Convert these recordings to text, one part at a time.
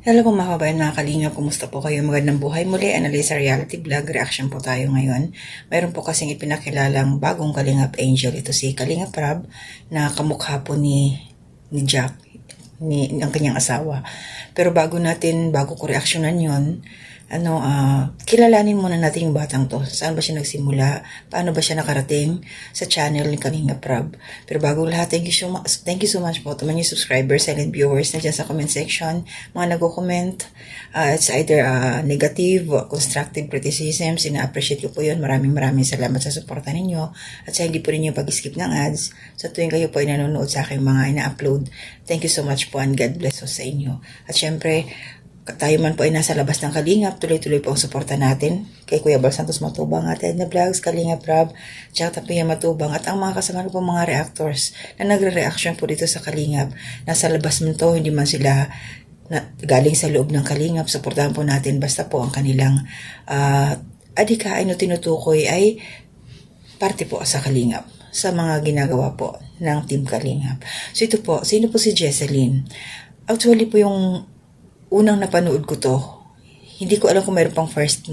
Hello po mga kabayan, mga kalingap, kumusta po kayo? Magandang buhay muli, Analisa Reality Vlog, reaction po tayo ngayon. Mayroon po kasing ipinakilalang bagong Kalingap Angel, ito si Kalingap Rab, na kamukha po ni Jack, ang kanyang asawa. Pero bago ko reaksyonan yun, kilalanin muna natin yung batang to. Saan ba siya nagsimula? Paano ba siya nakarating sa channel ni Kalingap Rab? Pero bago lahat, thank you so much po to mga subscribers, silent viewers na dyan sa comment section. Mga nagko-comment, it's either negative, constructive criticism, sina-appreciate ko po yun. Maraming salamat sa suporta ninyo. At sa hindi po ninyo pag-skip ng ads, sa tuwing kayo po ay nanonood sa aking mga ina-upload. Thank you so much po and God bless us sa inyo. At syempre, tayo man po ay nasa labas ng Kalingap, tuloy-tuloy po ang suporta natin kay Kuya Bal Santos Matubang, Ate Edna Vlogs, Kalingap Rab, tsaka Tapia Matubang, at ang mga kasama po mga reactors na nagre-reaction po dito sa Kalingap. Nasa labas man to, hindi man sila galing sa loob ng Kalingap, suportahan po natin basta po ang kanilang adikain o tinutukoy ay parte po sa Kalingap, sa mga ginagawa po ng Team Kalingap. So ito po, sino po si Jesseline? Actually po yung unang napanood ko to, hindi ko alam kung mayroon pang first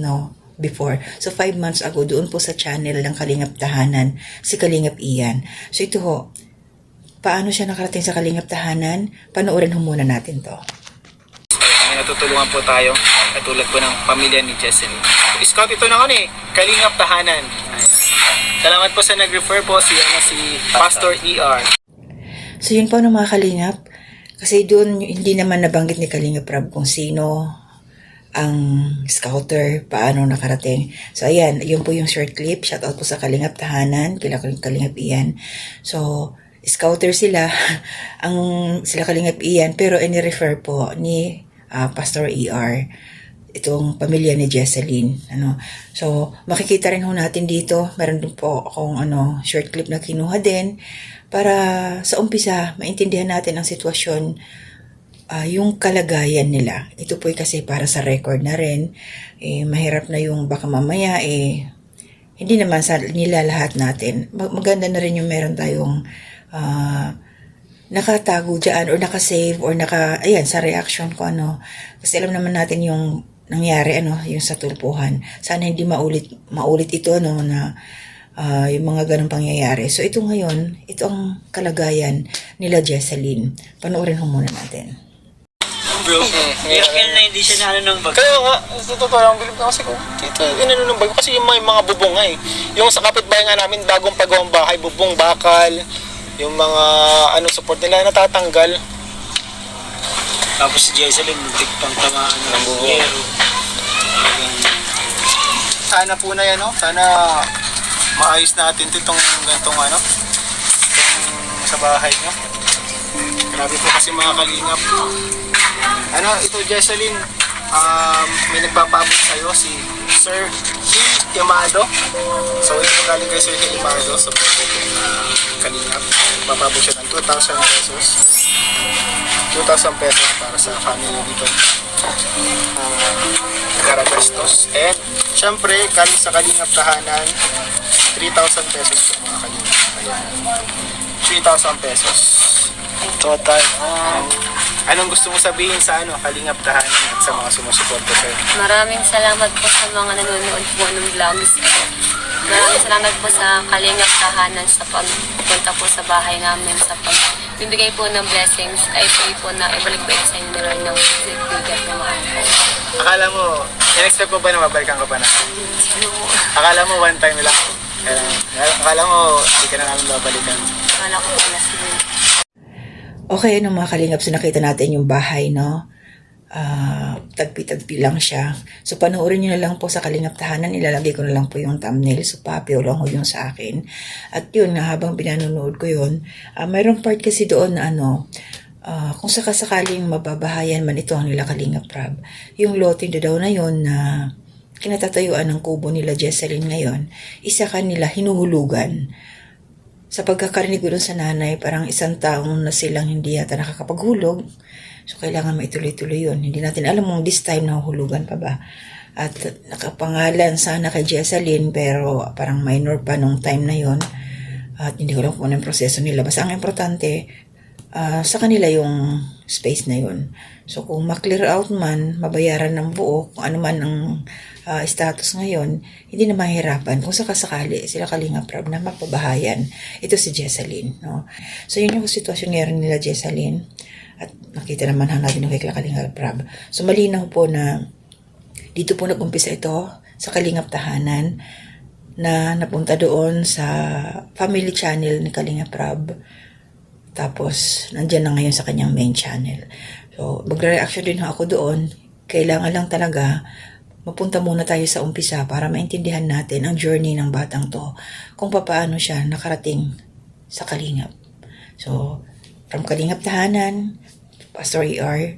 before. So 5 months ago, doon po sa channel ng Kalingap Tahanan, si Kalingap Ian. So ito ho, paano siya nakarating sa Kalingap Tahanan? Panoorin ho muna natin to. May natutulungan po tayo, katulad po ng pamilya ni Jesseline. Scout ito na Kalingap Tahanan. Salamat po sa nag-refer po si Pastor ER. So yun po ng mga Kalingap. Kasi doon, hindi naman nabanggit ni Kalingap Rab kung sino ang scouter, paano nakarating. So, ayan, yun po yung short clip. Shoutout po sa Kalingap Tahanan, kila Kalingap Ian. So, scouter sila, sila Kalingap Ian, pero ini-refer po ni Pastor ER, itong pamilya ni Jesseline. So, makikita rin ho natin dito, meron din po akong short clip na kinuha din, para sa umpisa, maintindihan natin ang sitwasyon, yung kalagayan nila. Ito po kasi para sa record na rin. Mahirap na yung baka mamaya, hindi naman sa nila lahat natin. Maganda na rin yung meron tayong nakatago dyan or nakasave or ayan, sa reaction ko Kasi alam naman natin yung nangyari, yung sa tulpuhan. Sana hindi maulit ito, na yung mga ganong pangyayari. So, ito ngayon, ito ang kalagayan nila Jesseline. Panoorin ho muna natin. Bro, yakil na hindi siya ng bago. Kaya nga, sa totoo lang, bilib na kasi ko, dito, ng bago. Kasi yung mga bubong yung sa kapitbahay nga namin, bagong pagawang bahay, bubong, bakal, yung mga, support nila natatanggal. Tapos si Jesseline, muntik pang tamaan ng buhero. Sana po na yan, sana maayos natin itong ganitong itong sa bahay nyo. Grabe po kasi mga Kalingap. Ito Jesseline, may nagpapaabot sa'yo si Sir Yamado. So ito galing kay Sir Yamado sa Kalingap. Nagpapaabot siya ng 2,000 pesos. 2,000 pesos para sa family dito. Karagastos. And syempre, galing sa Kalingap Tahanan, 3,000 pesos po mga Kalingap. Ayan. 3,000 pesos. Total. Anong gusto mo sabihin sa Kalingap Tahanan at sa mga sumusuporta sa'yo? Maraming salamat po sa mga nanonood po ng vlogs. Maraming salamat po sa Kalingap Tahanan sa pagpunta po sa bahay namin, sa pagbibigay po ng blessings. I pray po na ibalik po sa inyo ni Lord ng bigat na mahal po. Akala mo, in-expect mo ba na mabalikan ka pa na? Akala mo one time lang? Akala mo, hindi ka na namin babalikan? Akala ko po na sige. Okay, mga Kalingap, so nakita natin yung bahay, tagpi-tagpi lang siya. So, panoorin nyo na lang po sa Kalingap Tahanan. Ilalagay ko na lang po yung thumbnail. So, papio lang ho yung sa akin. At yun, habang pinanonood ko yun, mayroong part kasi doon na kung sakasakaling mababahayan man ito ang nila Kalingap Rab, yung lote daw na yun na kinatatayuan ng kubo nila Jesseline ngayon, isa kanila hinuhulugan. Sa pagkakarinig ko doon sa nanay, parang 1 taon na silang hindi yata nakakapaghulog. So, kailangan maituloy-tuloy yun. Hindi natin alam kung this time nahuhulugan pa ba. At nakapangalan sana kay Jesseline, pero parang minor pa nung time na yon. At hindi ko lang kung ano yung proseso nila. Basta ang importante, sa kanila yung space na yun. So kung ma-clear out man, mabayaran ng buo, kung ano man ang status ngayon, hindi na mahirapan kung sakasakali sila Kalinga Prab na mapabahayan. Ito si Jessalyn. No? So yun yung sitwasyon ngayon nila Jessalyn. At nakita naman natin yung kay Kalinga Prab. So malinaw po na dito po nag-umpisa ito sa Kalingap Tahanan na napunta doon sa family channel ni Kalinga Prab. Tapos, nandyan na ngayon sa kanyang main channel. So, magre-reaction din ako doon. Kailangan lang talaga mapunta muna tayo sa umpisa para maintindihan natin ang journey ng batang to. Kung paano siya nakarating sa Kalingap. So, from Kalingap Tahanan, Pastor ER,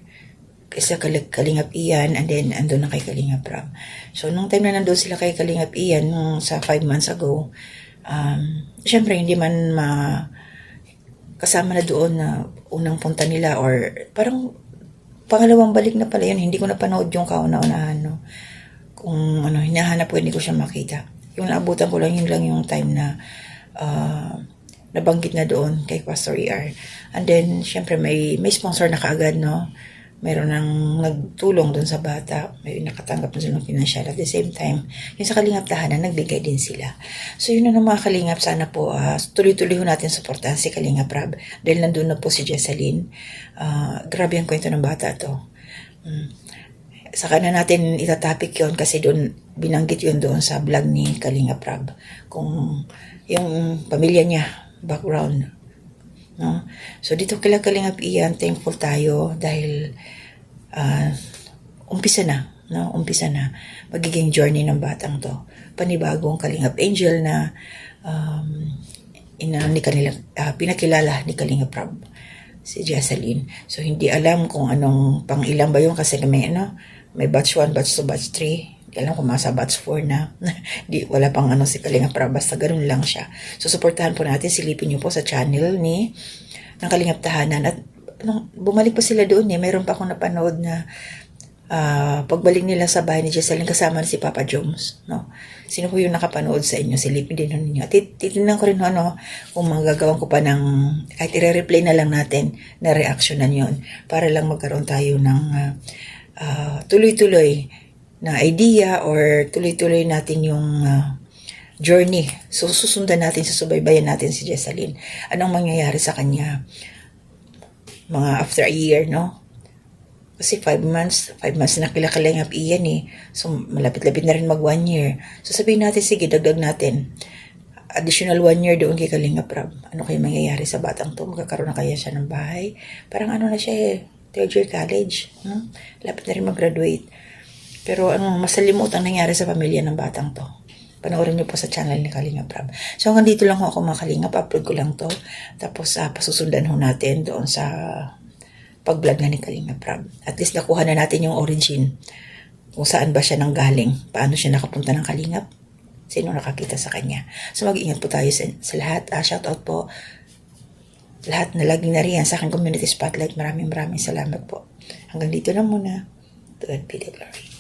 sa Kalingap Ian, and then andun na kay Kalingap Prab. So, nung time na nandun sila kay Kalingap Ian, nung sa 5 months ago, syempre, hindi man kasama na doon na unang punta nila or parang pangalawang balik na pala yun. Hindi ko napanood yung kauna-unahan, no? Kung hinahanap ko, hindi ko siya makita. Yung naabutan ko lang, yun lang yung time na nabanggit na doon kay Pastor ER. And then, syempre, may sponsor na kaagad, no? Meron nang nagtulong doon sa bata. May nakatanggap na silang financial. At the same time, yung sa Kalingap Tahanan, nagbigay din sila. So yun na ng mga Kalingap. Sana po tuloy-tuloy ho natin suportahan si Kalinga Prab. Dahil nandun na po si Jessalyn. Grabe ang kwento ng bata to. Saka na natin itatapik yun kasi doon, binanggit yun doon sa vlog ni Kalinga Prab. Kung yung pamilya niya, background. No? So dito kila Kalingap Ian, thankful tayo dahil umpisa na, no? Umpisa na magiging journey ng batang to. Panibagong Kalingap Angel na pinakilala ni Kalingap Prab, si Jessalyn. So hindi alam kung anong pang ilang ba yun kasi may batch 1, batch 2, batch 3. Alam ko masa batch 4 na. Wala pang si Kalingap Prab, basta ganun lang siya. So, supportahan po natin, silipin niyo po sa channel ng Kalingap Tahanan. At bumalik pa sila doon mayroon pa akong napanood na pagbalik nila sa bahay ni Jessalyn kasama na si Papa Jones. No? Sino po yung nakapanood sa inyo? Silipin din ninyo. Titignan ko rin kung magagawan ko pa ng, kahit i-replay na lang natin na reactionan yon para lang magkaroon tayo ng tuloy-tuloy na idea or tuloy-tuloy natin yung journey. So, susundan natin, susubaybayan natin si Jessalyn. Anong mangyayari sa kanya? Mga after a year, no? Kasi 5 months na Kalingap Ian So, malapit-lapit na rin mag 1 year. So, sabihin natin, sige, dagdag natin. Additional 1 year doon kay Kalingap Prab. Ano kayo mangyayari sa batang to? Magkakaroon na kaya siya ng bahay? Parang na siya 3rd year college. Lapit na rin mag-graduate. Pero ang masalimuot ang nangyari sa pamilya ng batang to. Panoorin niyo po sa channel ni Kalingap Prab. So hanggang dito lang ako mga Kalingap. Upload ko lang to. Tapos pasusundan ho natin doon sa pag-vlog na ni Kalingap Prab. At least nakuha na natin yung origin. Kung saan ba siya nanggaling. Paano siya nakapunta ng Kalingap. Sino nakakita sa kanya. So mag-ingat po tayo sa lahat. Shout out po. Lahat na laging nariyan sa aking community spotlight. Maraming salamat po. Hanggang dito lang muna. To God be the glory.